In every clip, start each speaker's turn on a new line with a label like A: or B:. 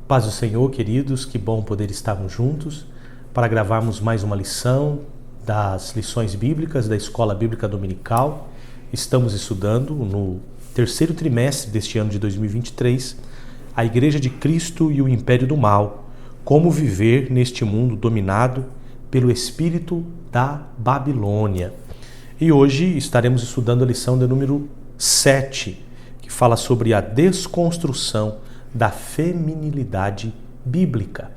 A: Paz do Senhor, queridos, que bom poder estarmos juntos para gravarmos mais uma lição das lições bíblicas da Escola Bíblica Dominical. Estamos estudando no terceiro trimestre deste ano de 2023, a Igreja de Cristo e o Império do Mal, como viver neste mundo dominado pelo espírito da Babilônia. E hoje estaremos estudando a lição de número 7, que fala sobre a desconstrução da feminilidade bíblica.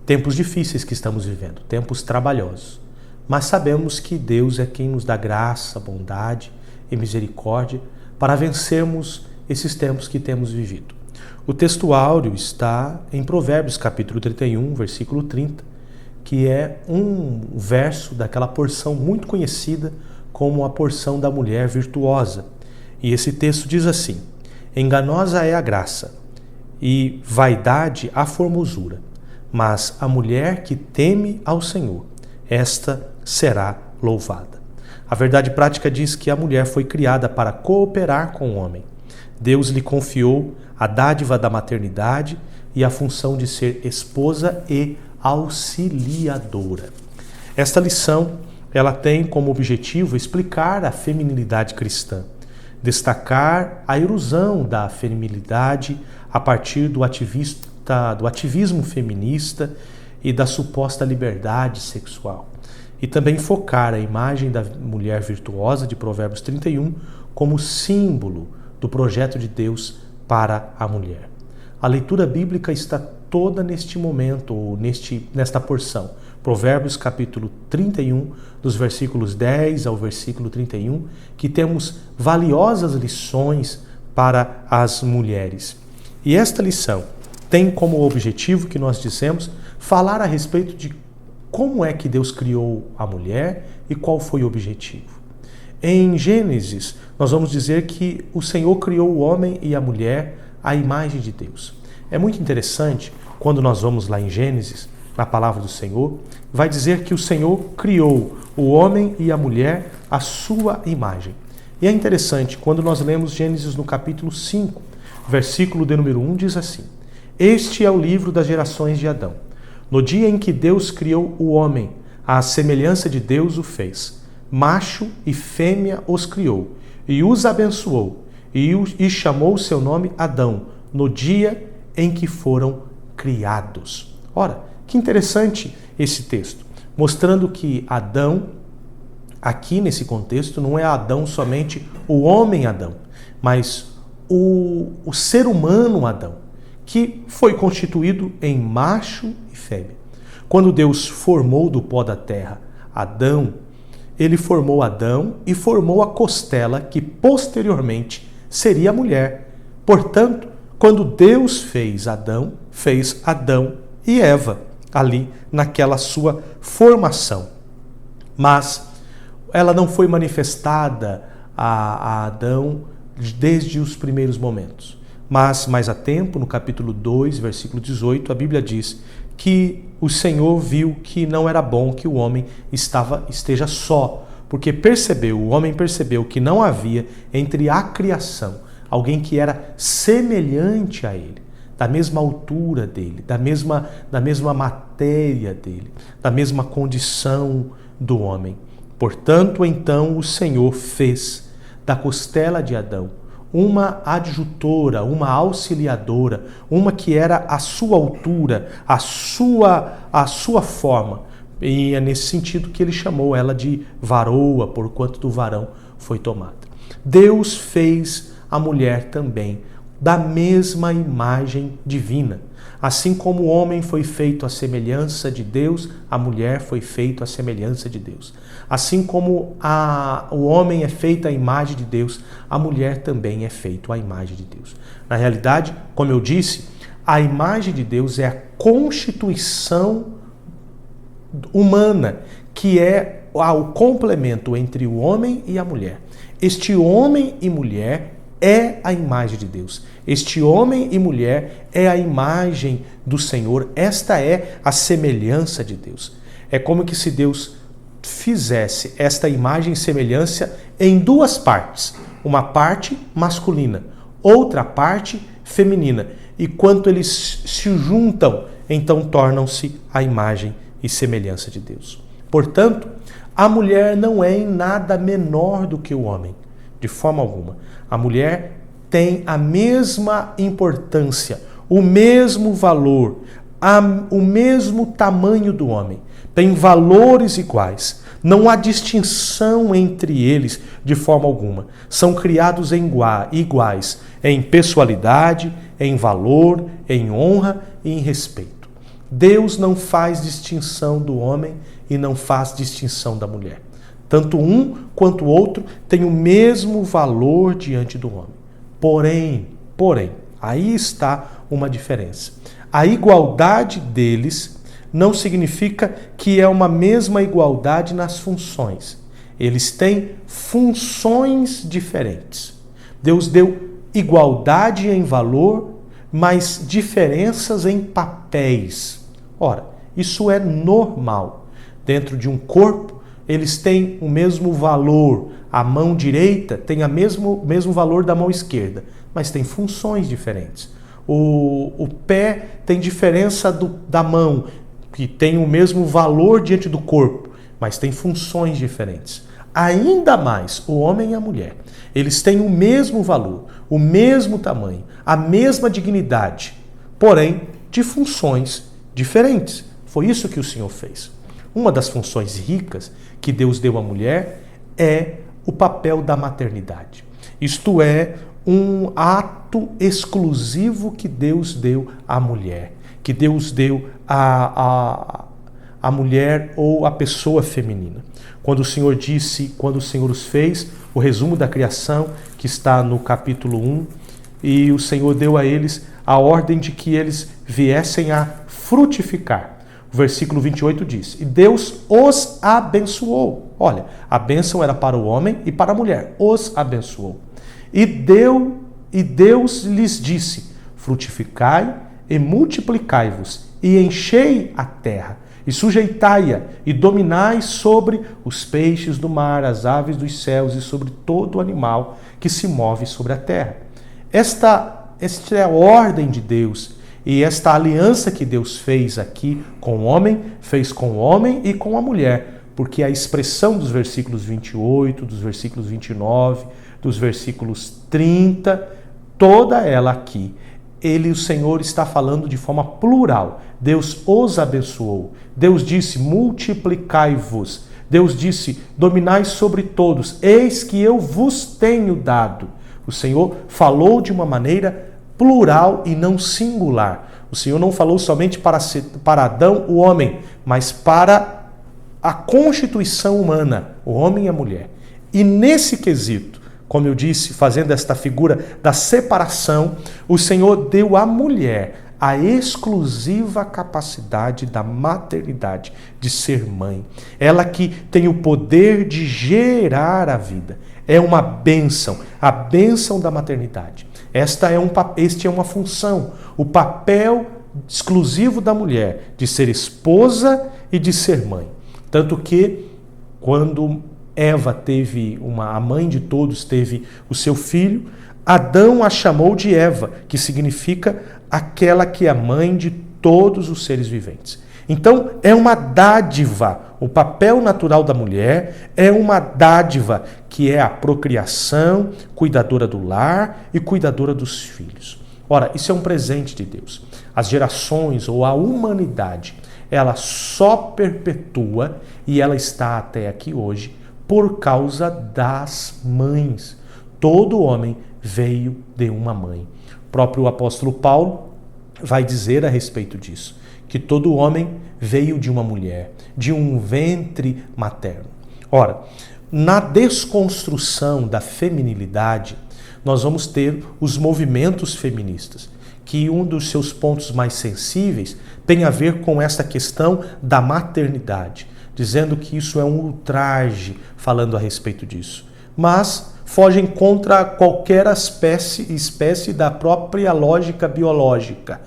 A: Tempos difíceis que estamos vivendo, tempos trabalhosos. Mas sabemos que Deus é quem nos dá graça, bondade e misericórdia para vencermos esses tempos que temos vivido. O texto áureo está em Provérbios capítulo 31, versículo 30, que é um verso daquela porção muito conhecida como a porção da mulher virtuosa. E esse texto diz assim: enganosa é a graça e vaidade a formosura, mas a mulher que teme ao Senhor, esta será louvada. A verdade prática diz que a mulher foi criada para cooperar com o homem. Deus lhe confiou a dádiva da maternidade e a função de ser esposa e auxiliadora. Esta lição, ela tem como objetivo explicar a feminilidade cristã, destacar a erosão da feminilidade a partir do ativismo feminista e da suposta liberdade sexual. E também focar a imagem da mulher virtuosa de Provérbios 31 como símbolo do projeto de Deus para a mulher. A leitura bíblica está toda neste momento, ou nesta porção. Provérbios capítulo 31, dos versículos 10 ao versículo 31, que temos valiosas lições para as mulheres. E esta lição tem como objetivo, que nós dissemos, falar a respeito de como é que Deus criou a mulher e qual foi o objetivo. Em Gênesis, nós vamos dizer que o Senhor criou o homem e a mulher à imagem de Deus. É muito interessante, quando nós vamos lá em Gênesis, na palavra do Senhor, vai dizer que o Senhor criou o homem e a mulher à sua imagem. E é interessante, quando nós lemos Gênesis no capítulo 5, versículo de número 1, diz assim: este é o livro das gerações de Adão. No dia em que Deus criou o homem, à semelhança de Deus o fez. Macho e fêmea os criou, e os abençoou, e chamou o seu nome Adão, no dia em que foram criados. Ora, que interessante esse texto, mostrando que Adão, aqui nesse contexto, não é Adão somente o homem Adão, mas o ser humano Adão, que foi constituído em macho e fêmea. Quando Deus formou do pó da terra Adão, ele formou Adão e formou a costela que posteriormente seria a mulher. Portanto, quando Deus fez Adão e Eva, ali naquela sua formação. Mas ela não foi manifestada a Adão desde os primeiros momentos. Mas mais a tempo, no capítulo 2, versículo 18, a Bíblia diz que o Senhor viu que não era bom que o homem esteja só, porque o homem percebeu que não havia entre a criação alguém que era semelhante a ele, da mesma altura dele, da mesma matéria dele, da mesma condição do homem. Portanto, então, o Senhor fez da costela de Adão uma adjutora, uma auxiliadora, uma que era a sua altura, a sua forma. E é nesse sentido que ele chamou ela de varoa, porquanto do varão foi tomada. Deus fez a mulher também da mesma imagem divina. Assim como o homem foi feito à semelhança de Deus, a mulher foi feita à semelhança de Deus. Assim como o homem é feito à imagem de Deus, a mulher também é feita à imagem de Deus. Na realidade, como eu disse, a imagem de Deus é a constituição humana, que é o complemento entre o homem e a mulher. Este homem e mulher é a imagem de Deus. Este homem e mulher é a imagem do Senhor. Esta é a semelhança de Deus. É como que se Deus fizesse esta imagem e semelhança em duas partes. Uma parte masculina, outra parte feminina. e quando eles se juntam, então tornam-se a imagem e semelhança de Deus. Portanto, a mulher não é em nada menor do que o homem, de forma alguma. A mulher tem a mesma importância, o mesmo valor, o mesmo tamanho do homem. Tem valores iguais. Não há distinção entre eles de forma alguma. São criados iguais em pessoalidade, em valor, em honra e em respeito. Deus não faz distinção do homem e não faz distinção da mulher. Tanto um quanto o outro têm o mesmo valor diante do homem. Porém, aí está uma diferença. A igualdade deles não significa que é uma mesma igualdade nas funções. Eles têm funções diferentes. Deus deu igualdade em valor, mas diferenças em papéis. Ora, isso é normal. Dentro de um corpo, eles têm o mesmo valor. A mão direita tem o mesmo valor da mão esquerda, mas tem funções diferentes. O pé tem diferença da mão, que tem o mesmo valor diante do corpo, mas tem funções diferentes. Ainda mais, o homem e a mulher, eles têm o mesmo valor, o mesmo tamanho, a mesma dignidade, porém de funções diferentes. Foi isso que o Senhor fez. Uma das funções ricas que Deus deu à mulher é o papel da maternidade. Isto é, um ato exclusivo que Deus deu à mulher, que Deus deu à mulher ou à pessoa feminina. Quando o Senhor os fez, o resumo da criação, que está no capítulo 1, e o Senhor deu a eles a ordem de que eles viessem a frutificar. O versículo 28 diz, e Deus os abençoou. Olha, a bênção era para o homem e para a mulher, os abençoou. E Deus lhes disse, frutificai e multiplicai-vos, e enchei a terra, e sujeitai-a, e dominai sobre os peixes do mar, as aves dos céus, e sobre todo animal que se move sobre a terra. Esta é a ordem de Deus, e esta aliança que Deus fez aqui com o homem, fez com o homem e com a mulher, porque a expressão dos versículos 28, dos versículos 29, dos versículos 30, toda ela aqui, o Senhor está falando de forma plural. Deus os abençoou. Deus disse, multiplicai-vos. Deus disse, dominai sobre todos. Eis que eu vos tenho dado. O Senhor falou de uma maneira plural e não singular. O Senhor não falou somente para Adão, o homem, mas para a constituição humana, o homem e a mulher. E nesse quesito, como eu disse, fazendo esta figura da separação, o Senhor deu à mulher a exclusiva capacidade da maternidade, de ser mãe. Ela que tem o poder de gerar a vida. É uma bênção, a bênção da maternidade. Este é uma função, o papel exclusivo da mulher, de ser esposa e de ser mãe. Tanto que, quando Eva a mãe de todos, teve o seu filho, Adão a chamou de Eva, que significa aquela que é a mãe de todos os seres viventes. Então, é uma dádiva. O papel natural da mulher é uma dádiva, que é a procriação, cuidadora do lar e cuidadora dos filhos. Ora, isso é um presente de Deus. As gerações ou a humanidade, ela só perpetua e ela está até aqui hoje por causa das mães. Todo homem veio de uma mãe. O próprio apóstolo Paulo vai dizer a respeito disso, que todo homem veio de uma mulher, de um ventre materno. Ora, na desconstrução da feminilidade, nós vamos ter os movimentos feministas, que um dos seus pontos mais sensíveis tem a ver com essa questão da maternidade, dizendo que isso é um ultraje, falando a respeito disso. Mas fogem contra qualquer espécie da própria lógica biológica.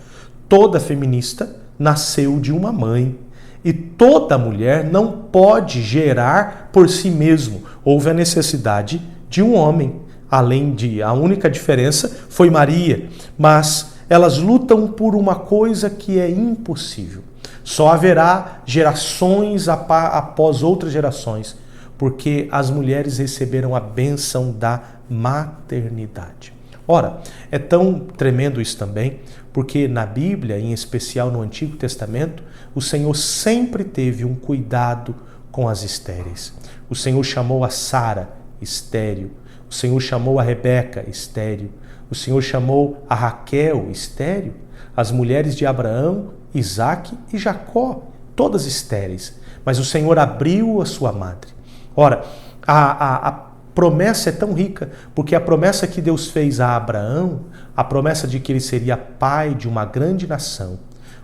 A: Toda feminista nasceu de uma mãe. E toda mulher não pode gerar por si mesmo. Houve a necessidade de um homem. A única diferença foi Maria, mas elas lutam por uma coisa que é impossível. Só haverá gerações após outras gerações, porque as mulheres receberam a bênção da maternidade. Ora, é tão tremendo isso também, porque na Bíblia, em especial no Antigo Testamento, o Senhor sempre teve um cuidado com as estéreis. O Senhor chamou a Sara estéril, o Senhor chamou a Rebeca estéril, o Senhor chamou a Raquel estéril, as mulheres de Abraão, Isaque e Jacó, todas estéreis, mas o Senhor abriu a sua madre. Ora, a promessa é tão rica, porque a promessa que Deus fez a Abraão, a promessa de que ele seria pai de uma grande nação,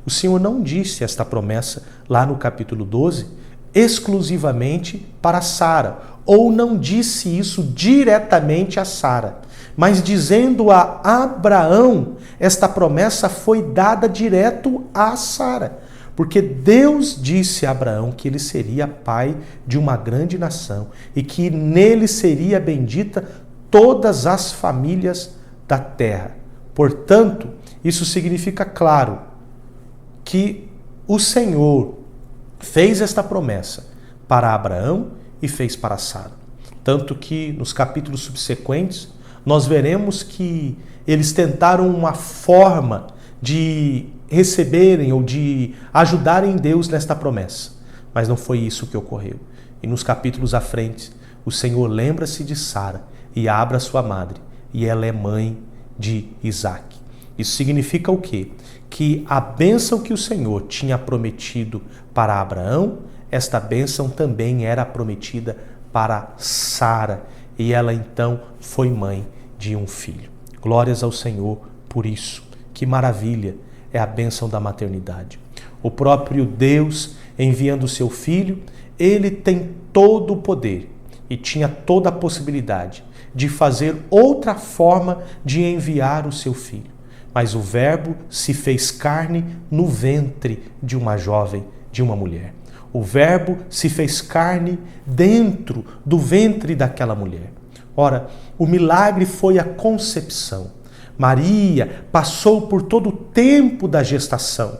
A: o Senhor não disse esta promessa lá no capítulo 12 exclusivamente para Sara, ou não disse isso diretamente a Sara, mas dizendo a Abraão, esta promessa foi dada direto a Sara, porque Deus disse a Abraão que ele seria pai de uma grande nação e que nele seria bendita todas as famílias da terra. Portanto, isso significa, claro, que o Senhor fez esta promessa para Abraão e fez para Sara. Tanto que nos capítulos subsequentes nós veremos que eles tentaram uma forma de receberem ou de ajudarem Deus nesta promessa. Mas não foi isso que ocorreu. E nos capítulos à frente, o Senhor lembra-se de Sara e abre a sua madre, e ela é mãe de Isaque. Isso significa o quê? Que a bênção que o Senhor tinha prometido para Abraão, esta bênção também era prometida para Sara, e ela então foi mãe de um filho. Glórias ao Senhor por isso. Que maravilha é a bênção da maternidade. O próprio Deus, enviando o seu filho, ele tem todo o poder e tinha toda a possibilidade de fazer outra forma de enviar o seu filho. Mas o Verbo se fez carne no ventre de uma jovem, de uma mulher. O Verbo se fez carne dentro do ventre daquela mulher. Ora, o milagre foi a concepção. Maria passou por todo o tempo da gestação,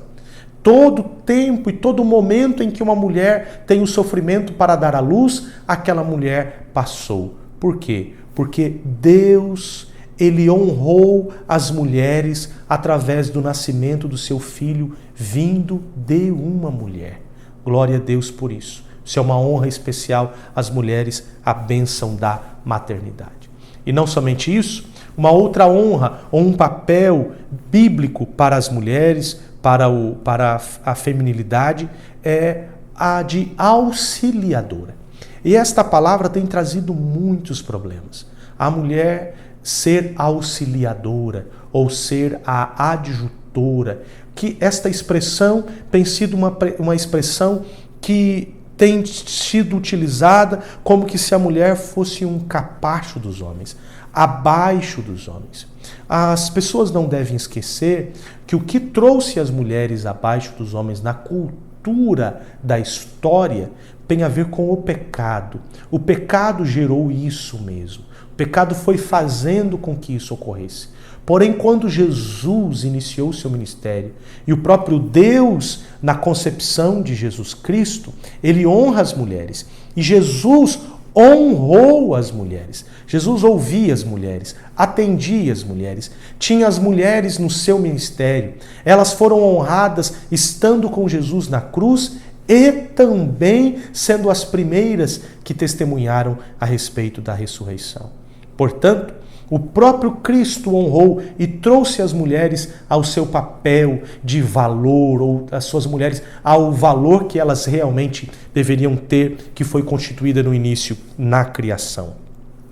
A: todo o tempo e todo o momento em que uma mulher tem o sofrimento para dar à luz, aquela mulher passou. Por quê? Porque Deus, ele honrou as mulheres através do nascimento do seu filho vindo de uma mulher. Glória a Deus por isso. Isso é uma honra especial às mulheres, a bênção da maternidade. E não somente isso, uma outra honra ou um papel bíblico para as mulheres, para a feminilidade, é a de auxiliadora. E esta palavra tem trazido muitos problemas. A mulher ser auxiliadora ou ser a adjutora, que esta expressão tem sido uma expressão que tem sido utilizada como que se a mulher fosse um capacho dos homens, abaixo dos homens. As pessoas não devem esquecer que o que trouxe as mulheres abaixo dos homens na cultura da história tem a ver com o pecado. O pecado gerou isso mesmo. O pecado foi fazendo com que isso ocorresse. Porém, quando Jesus iniciou o seu ministério e o próprio Deus, na concepção de Jesus Cristo, ele honra as mulheres. E Jesus honrou as mulheres. Jesus ouvia as mulheres, atendia as mulheres, tinha as mulheres no seu ministério. Elas foram honradas estando com Jesus na cruz e também sendo as primeiras que testemunharam a respeito da ressurreição. Portanto, o próprio Cristo honrou e trouxe as mulheres ao seu papel de valor, ou as suas mulheres ao valor que elas realmente deveriam ter, que foi constituída no início, na criação.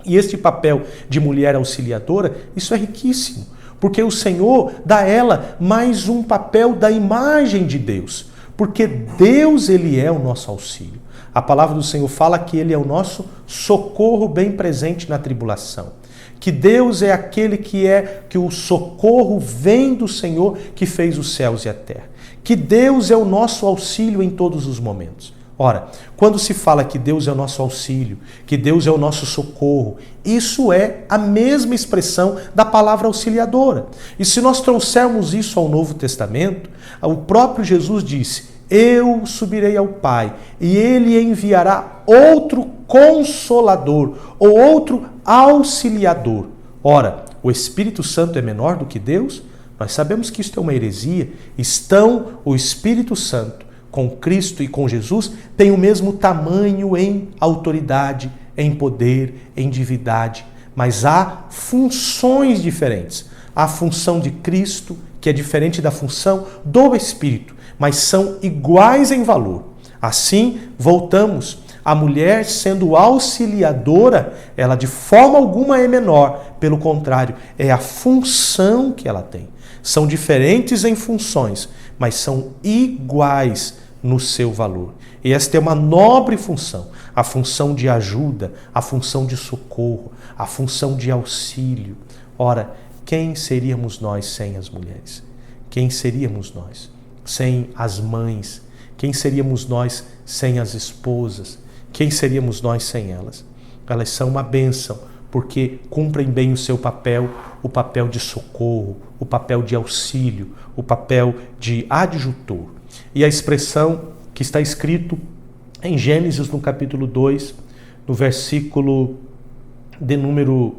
A: E este papel de mulher auxiliadora, isso é riquíssimo, porque o Senhor dá a ela mais um papel da imagem de Deus, porque Deus, ele é o nosso auxílio. A palavra do Senhor fala que ele é o nosso socorro bem presente na tribulação. Que Deus é aquele que o socorro vem do Senhor que fez os céus e a terra. Que Deus é o nosso auxílio em todos os momentos. Ora, quando se fala que Deus é o nosso auxílio, que Deus é o nosso socorro, isso é a mesma expressão da palavra auxiliadora. E se nós trouxermos isso ao Novo Testamento, o próprio Jesus disse: eu subirei ao Pai e Ele enviará outro Consolador ou outro Auxiliador. Ora, o Espírito Santo é menor do que Deus? Nós sabemos que isto é uma heresia. O Espírito Santo com Cristo e com Jesus tem o mesmo tamanho em autoridade, em poder, em divindade, mas há funções diferentes. A função de Cristo, que é diferente da função do Espírito, mas são iguais em valor. Assim, voltamos. A mulher, sendo auxiliadora, ela de forma alguma é menor. Pelo contrário, é a função que ela tem. São diferentes em funções, mas são iguais no seu valor. E esta é uma nobre função, a função de ajuda, a função de socorro, a função de auxílio. Ora, quem seríamos nós sem as mulheres? Quem seríamos nós sem as mães? Quem seríamos nós sem as esposas? Quem seríamos nós sem elas? Elas são uma bênção, porque cumprem bem o seu papel, o papel de socorro, o papel de auxílio, o papel de adjutor. E a expressão que está escrito em Gênesis, no capítulo 2, no versículo de número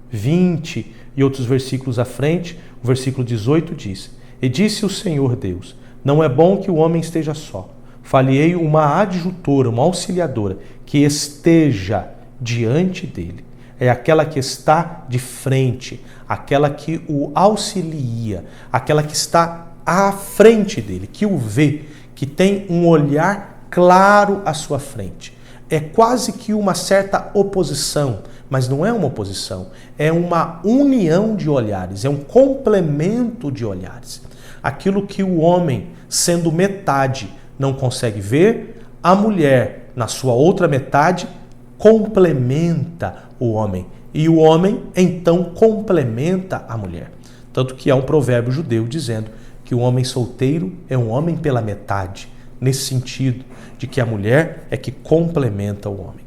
A: 20 e outros versículos à frente, o versículo 18 diz: e disse o Senhor Deus, não é bom que o homem esteja só. Falei uma adjutora, uma auxiliadora, que esteja diante dele. É aquela que está de frente, aquela que o auxilia, aquela que está à frente dele, que o vê, que tem um olhar claro à sua frente. É quase que uma certa oposição, mas não é uma oposição, é uma união de olhares, é um complemento de olhares. Aquilo que o homem, sendo metade, não consegue ver, a mulher, na sua outra metade, complementa o homem. E o homem, então, complementa a mulher. Tanto que há um provérbio judeu dizendo que o homem solteiro é um homem pela metade, nesse sentido de que a mulher é que complementa o homem.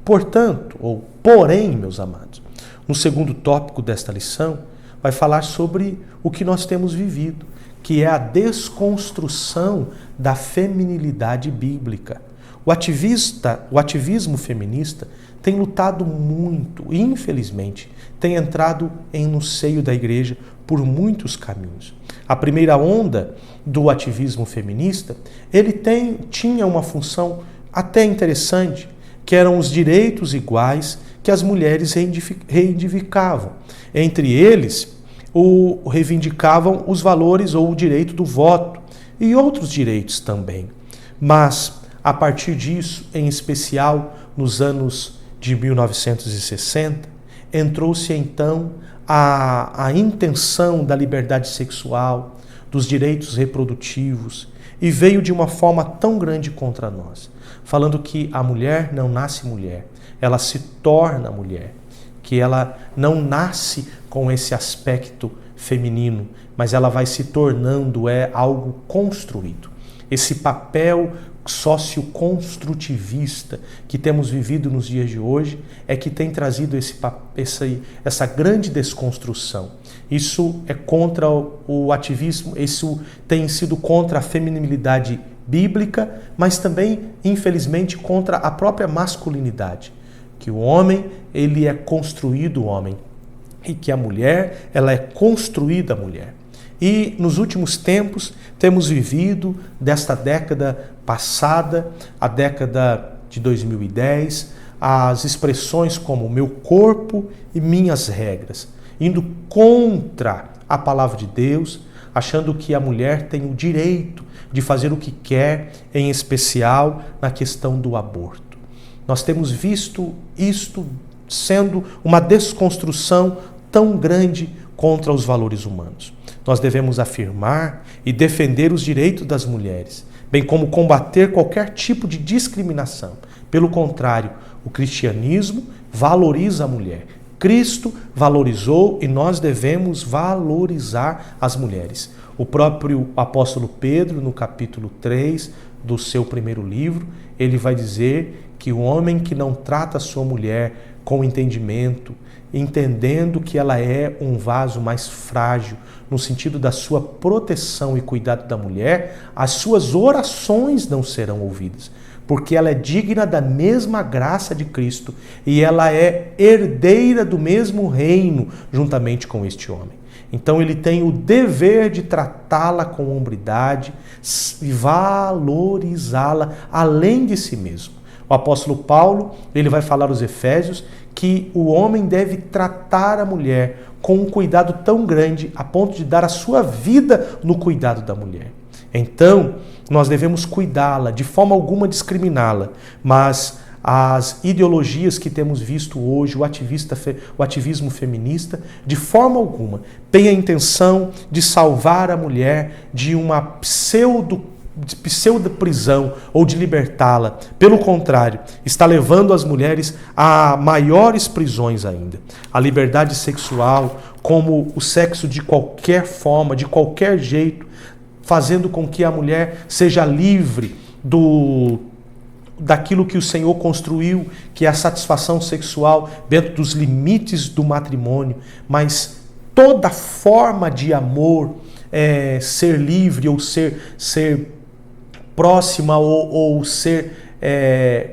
A: Portanto, ou porém, meus amados, no segundo tópico desta lição, vai falar sobre o que nós temos vivido, que é a desconstrução da feminilidade bíblica. O ativismo feminista tem lutado muito e, infelizmente, tem entrado no seio da igreja por muitos caminhos. A primeira onda do ativismo feminista, ele tinha uma função até interessante, que eram os direitos iguais que as mulheres reivindicavam. Entre eles, reivindicavam os valores ou o direito do voto e outros direitos também. Mas, a partir disso, em especial nos anos de 1960, entrou-se então a intenção da liberdade sexual, dos direitos reprodutivos, e veio de uma forma tão grande contra nós, falando que a mulher não nasce mulher, ela se torna mulher, que ela não nasce com esse aspecto feminino, mas ela vai se tornando algo construído. Esse papel socioconstrutivista que temos vivido nos dias de hoje é que tem trazido essa grande desconstrução. Isso é contra o ativismo, isso tem sido contra a feminilidade bíblica, mas também, infelizmente, contra a própria masculinidade. Que o homem, ele é construído homem, e que a mulher, ela é construída mulher. E nos últimos tempos temos vivido desta década passada, a década de 2010, as expressões como meu corpo e minhas regras, indo contra a palavra de Deus, achando que a mulher tem o direito de fazer o que quer, em especial na questão do aborto. Nós temos visto isto sendo uma desconstrução tão grande contra os valores humanos. Nós devemos afirmar e defender os direitos das mulheres, bem como combater qualquer tipo de discriminação. Pelo contrário, o cristianismo valoriza a mulher, Cristo valorizou e nós devemos valorizar as mulheres. O próprio apóstolo Pedro, no capítulo 3 do seu primeiro livro, ele vai dizer que o homem que não trata a sua mulher com entendimento, entendendo que ela é um vaso mais frágil, no sentido da sua proteção e cuidado da mulher, as suas orações não serão ouvidas, porque ela é digna da mesma graça de Cristo e ela é herdeira do mesmo reino juntamente com este homem. Então ele tem o dever de tratá-la com hombridade e valorizá-la além de si mesmo. O apóstolo Paulo, ele vai falar aos Efésios que o homem deve tratar a mulher com um cuidado tão grande a ponto de dar a sua vida no cuidado da mulher. Então, nós devemos cuidá-la, de forma alguma discriminá-la, mas as ideologias que temos visto hoje, o ativismo feminista, de forma alguma tem a intenção de salvar a mulher de uma pseudo-prisão ou de libertá-la. Pelo contrário, está levando as mulheres a maiores prisões ainda. A liberdade sexual, como o sexo de qualquer forma, de qualquer jeito, fazendo com que a mulher seja livre daquilo que o Senhor construiu, que é a satisfação sexual dentro dos limites do matrimônio, mas toda forma de amor, ser livre ou ser próxima ou ser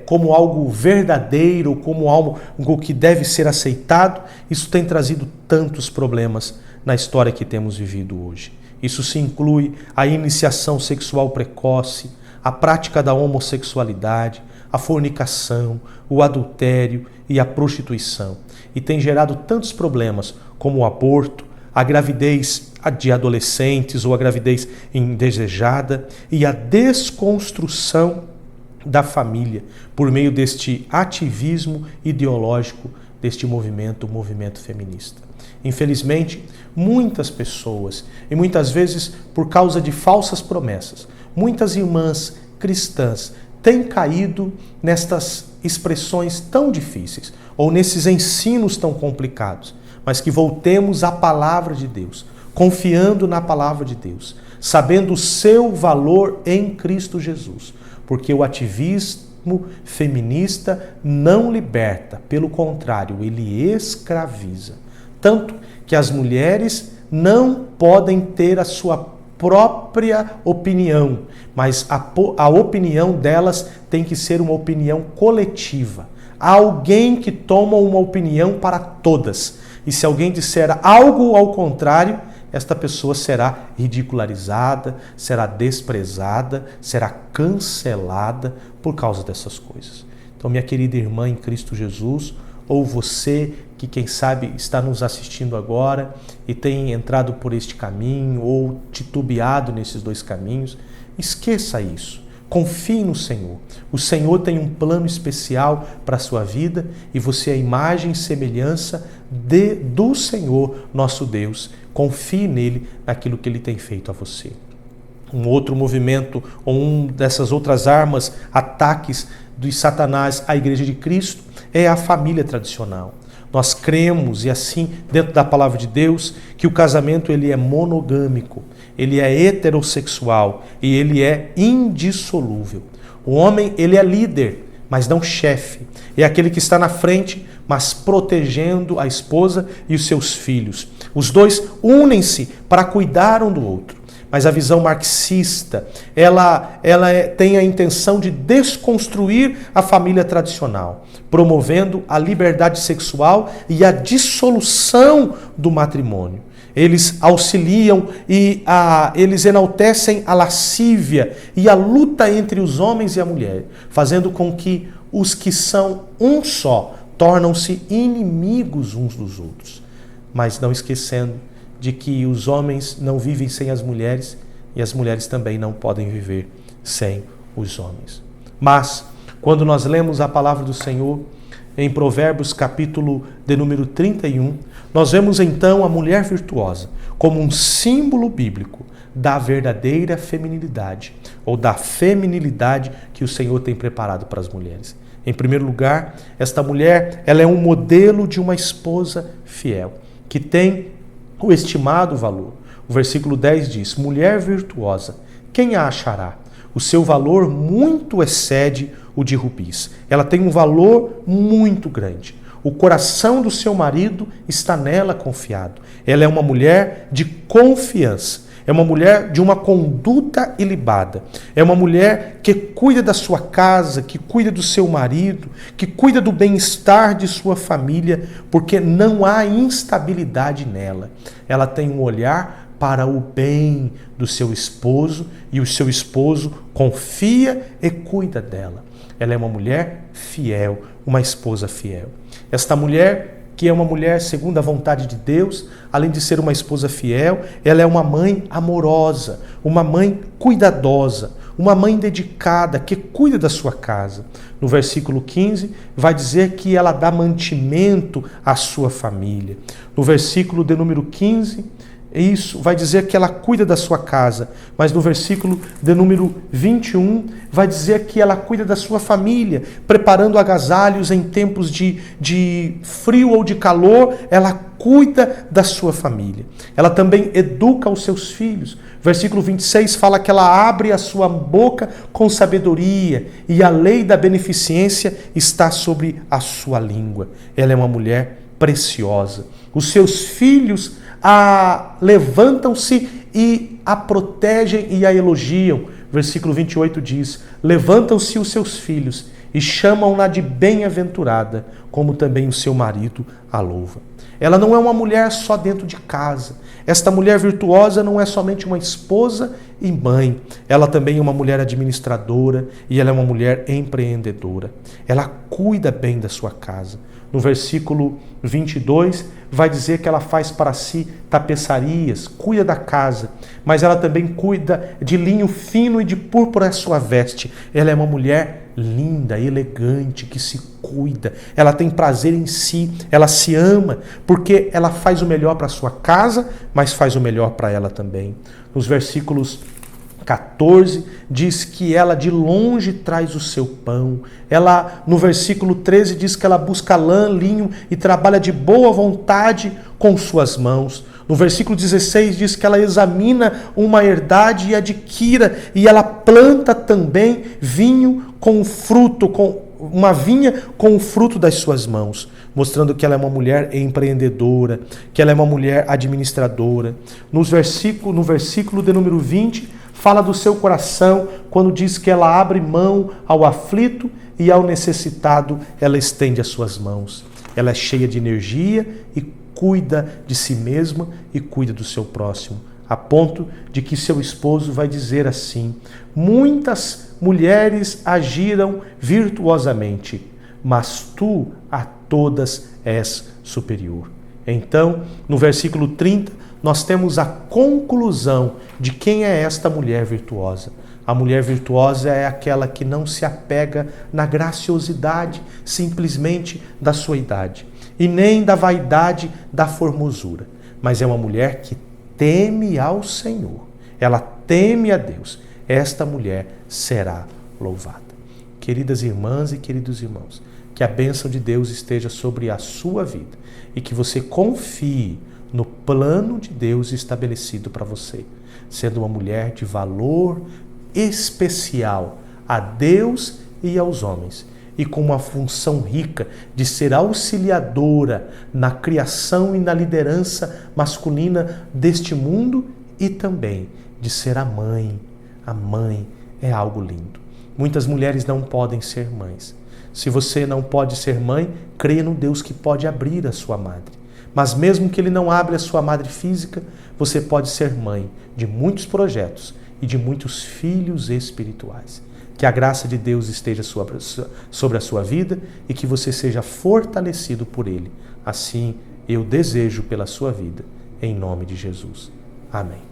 A: como algo verdadeiro, como algo que deve ser aceitado, isso tem trazido tantos problemas na história que temos vivido hoje. Isso se inclui a iniciação sexual precoce, a prática da homossexualidade, a fornicação, o adultério e a prostituição. E tem gerado tantos problemas como o aborto, a gravidez de adolescentes ou a gravidez indesejada e a desconstrução da família por meio deste ativismo ideológico deste movimento, o movimento feminista. Infelizmente, muitas pessoas, e muitas vezes por causa de falsas promessas, muitas irmãs cristãs têm caído nestas expressões tão difíceis, ou nesses ensinos tão complicados, mas que voltemos à palavra de Deus, confiando na palavra de Deus, sabendo o seu valor em Cristo Jesus, porque o ativismo feminista não liberta, pelo contrário, ele escraviza. Tanto que as mulheres não podem ter a sua própria opinião, mas a opinião delas tem que ser uma opinião coletiva. Há alguém que toma uma opinião para todas. E se alguém disser algo ao contrário, esta pessoa será ridicularizada, será desprezada, será cancelada por causa dessas coisas. Então, minha querida irmã em Cristo Jesus, ou você que, quem sabe, está nos assistindo agora e tem entrado por este caminho ou titubeado nesses dois caminhos, esqueça isso. Confie no Senhor. O Senhor tem um plano especial para a sua vida e você é a imagem e semelhança do Senhor, nosso Deus. Confie nele, naquilo que ele tem feito a você. Um outro movimento, ou uma dessas outras armas, ataques de Satanás à Igreja de Cristo, é a família tradicional. Nós cremos, e assim, dentro da palavra de Deus, que o casamento ele é monogâmico, ele é heterossexual e ele é indissolúvel. O homem ele é líder, mas não chefe. É aquele que está na frente, mas protegendo a esposa e os seus filhos. Os dois unem-se para cuidar um do outro. Mas a visão marxista, ela tem a intenção de desconstruir a família tradicional, promovendo a liberdade sexual e a dissolução do matrimônio. Eles auxiliam e eles enaltecem a lascívia e a luta entre os homens e a mulher, fazendo com que os que são um só tornam-se inimigos uns dos outros. Mas não esquecendo de que os homens não vivem sem as mulheres e as mulheres também não podem viver sem os homens. Mas, quando nós lemos a palavra do Senhor, em Provérbios capítulo de número 31, nós vemos então a mulher virtuosa como um símbolo bíblico da verdadeira feminilidade, ou da feminilidade que o Senhor tem preparado para as mulheres. Em primeiro lugar, esta mulher, ela é um modelo de uma esposa fiel, que tem o estimado valor. O versículo 10 diz: mulher virtuosa, quem a achará? O seu valor muito excede o de rubis. Ela tem um valor muito grande. O coração do seu marido está nela confiado. Ela é uma mulher de confiança. É uma mulher de uma conduta ilibada. É uma mulher que cuida da sua casa, que cuida do seu marido, que cuida do bem-estar de sua família, porque não há instabilidade nela. Ela tem um olhar para o bem do seu esposo e o seu esposo confia e cuida dela. Ela é uma mulher fiel, uma esposa fiel. Esta mulher, que é uma mulher segundo a vontade de Deus, além de ser uma esposa fiel, ela é uma mãe amorosa, uma mãe cuidadosa, uma mãe dedicada, que cuida da sua casa. No versículo 15, vai dizer que ela dá mantimento à sua família. No versículo de número 15, isso vai dizer que ela cuida da sua casa, mas no versículo de número 21 vai dizer que ela cuida da sua família, preparando agasalhos em tempos de frio ou de calor. Ela cuida da sua família. Ela também educa os seus filhos. Versículo 26 fala que ela abre a sua boca com sabedoria e a lei da beneficência está sobre a sua língua. Ela é uma mulher preciosa. Os seus filhos levantam-se e a protegem e a elogiam. Versículo 28 diz: levantam-se os seus filhos e chamam-na de bem-aventurada, como também o seu marido a louva. Ela não é uma mulher só dentro de casa. Esta mulher virtuosa não é somente uma esposa e mãe. Ela também é uma mulher administradora e ela é uma mulher empreendedora. Ela cuida bem da sua casa. No versículo 22, vai dizer que ela faz para si tapeçarias, cuida da casa, mas ela também cuida de linho fino e de púrpura a sua veste. Ela é uma mulher linda, elegante, que se cuida. Ela tem prazer em si, ela se ama, porque ela faz o melhor para a sua casa, mas faz o melhor para ela também. Nos versículos 14, diz que ela de longe traz o seu pão. Ela, no versículo 13, diz que ela busca lã, linho e trabalha de boa vontade com suas mãos. No versículo 16 diz que ela examina uma herdade e adquira, e ela planta também vinho com o fruto, uma vinha com o fruto das suas mãos, mostrando que ela é uma mulher empreendedora, que ela é uma mulher administradora. No versículo de número 20, fala do seu coração, quando diz que ela abre mão ao aflito e ao necessitado, ela estende as suas mãos. Ela é cheia de energia e cuida de si mesma e cuida do seu próximo, a ponto de que seu esposo vai dizer assim: muitas mulheres agiram virtuosamente, mas tu a todas és superior. Então, no versículo 30, nós temos a conclusão de quem é esta mulher virtuosa. A mulher virtuosa é aquela que não se apega na graciosidade simplesmente da sua idade, e nem da vaidade da formosura, mas é uma mulher que teme ao Senhor. Ela teme a Deus. Esta mulher será louvada. Queridas irmãs e queridos irmãos, que a bênção de Deus esteja sobre a sua vida e que você confie no plano de Deus estabelecido para você, sendo uma mulher de valor especial a Deus e aos homens, e com uma função rica de ser auxiliadora na criação e na liderança masculina deste mundo, e também de ser a mãe. A mãe é algo lindo. Muitas mulheres não podem ser mães. Se você não pode ser mãe, creia no Deus que pode abrir a sua madre. Mas mesmo que Ele não abra a sua madre física, você pode ser mãe de muitos projetos e de muitos filhos espirituais. Que a graça de Deus esteja sobre a sua vida e que você seja fortalecido por Ele. Assim, eu desejo pela sua vida, em nome de Jesus. Amém.